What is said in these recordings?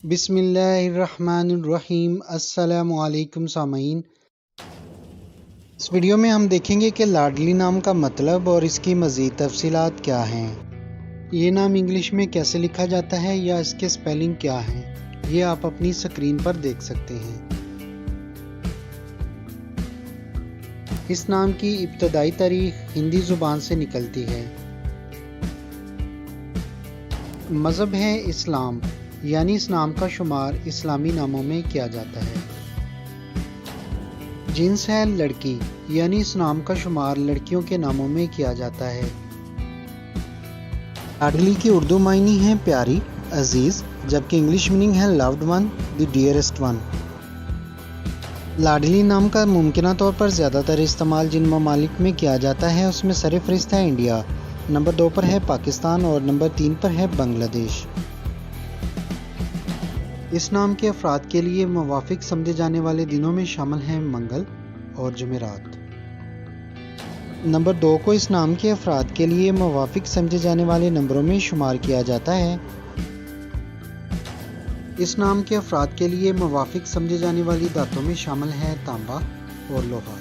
بسم اللہ الرحمن الرحیم۔ السلام علیکم سامعین، اس ویڈیو میں ہم دیکھیں گے کہ لاڈلی نام کا مطلب اور اس کی مزید تفصیلات کیا ہیں۔ یہ نام انگلش میں کیسے لکھا جاتا ہے یا اس کے سپیلنگ کیا ہیں، یہ آپ اپنی سکرین پر دیکھ سکتے ہیں۔ اس نام کی ابتدائی تاریخ ہندی زبان سے نکلتی ہے۔ مذہب ہے اسلام، یعنی اس نام کا شمار اسلامی ناموں میں کیا جاتا ہے۔ جنس ہے لڑکی، یعنی اس نام کا شمار لڑکیوں کے ناموں میں کیا جاتا ہے۔ لاڈلی کی اردو معنی ہے پیاری، عزیز، جبکہ انگلش میننگ ہے لوڈ ون، دی ڈیئرسٹ ون۔ لاڈلی نام کا ممکنہ طور پر زیادہ تر استعمال جن ممالک میں کیا جاتا ہے اس میں سر فہرست ہے انڈیا، نمبر 2 پر ہے پاکستان اور نمبر 3 پر ہے بنگلہ دیش۔ اس نام کے افراد کے لیے موافق سمجھے جانے والے دنوں میں شامل ہیں منگل اور جمعرات۔ نمبر 2 کو اس نام کے افراد کے لیے موافق سمجھے جانے والے نمبروں میں شمار کیا جاتا ہے۔ اس نام کے افراد کے لیے موافق سمجھے جانے والی دھاتوں میں شامل ہے تانبا اور لوہا،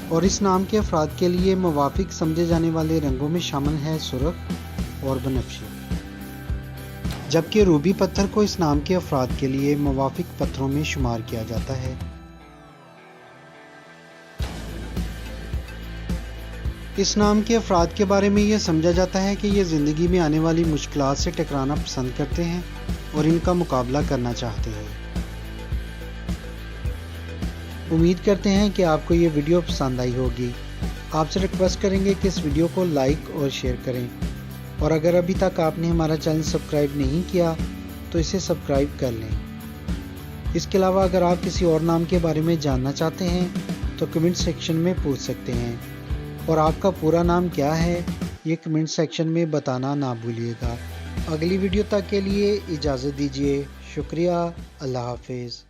اور اس نام کے افراد کے لیے موافق سمجھے جانے والے رنگوں میں شامل ہے سرخ اور بنفشی، جبکہ روبی پتھر کو اس نام کے افراد کے لیے موافق پتھروں میں شمار کیا جاتا ہے۔ اس نام کے افراد کے بارے میں یہ سمجھا جاتا ہے کہ یہ زندگی میں آنے والی مشکلات سے ٹکرانا پسند کرتے ہیں اور ان کا مقابلہ کرنا چاہتے ہیں۔ امید کرتے ہیں کہ آپ کو یہ ویڈیو پسند آئی ہوگی۔ آپ سے ریکویسٹ کریں گے کہ اس ویڈیو کو لائک اور شیئر کریں، اور اگر ابھی تک آپ نے ہمارا چینل سبسکرائب نہیں کیا تو اسے سبسکرائب کر لیں۔ اس کے علاوہ اگر آپ کسی اور نام کے بارے میں جاننا چاہتے ہیں تو کمنٹ سیکشن میں پوچھ سکتے ہیں، اور آپ کا پورا نام کیا ہے یہ کمنٹ سیکشن میں بتانا نہ بھولیے گا۔ اگلی ویڈیو تک کے لیے اجازت دیجیے۔ شکریہ۔ اللہ حافظ۔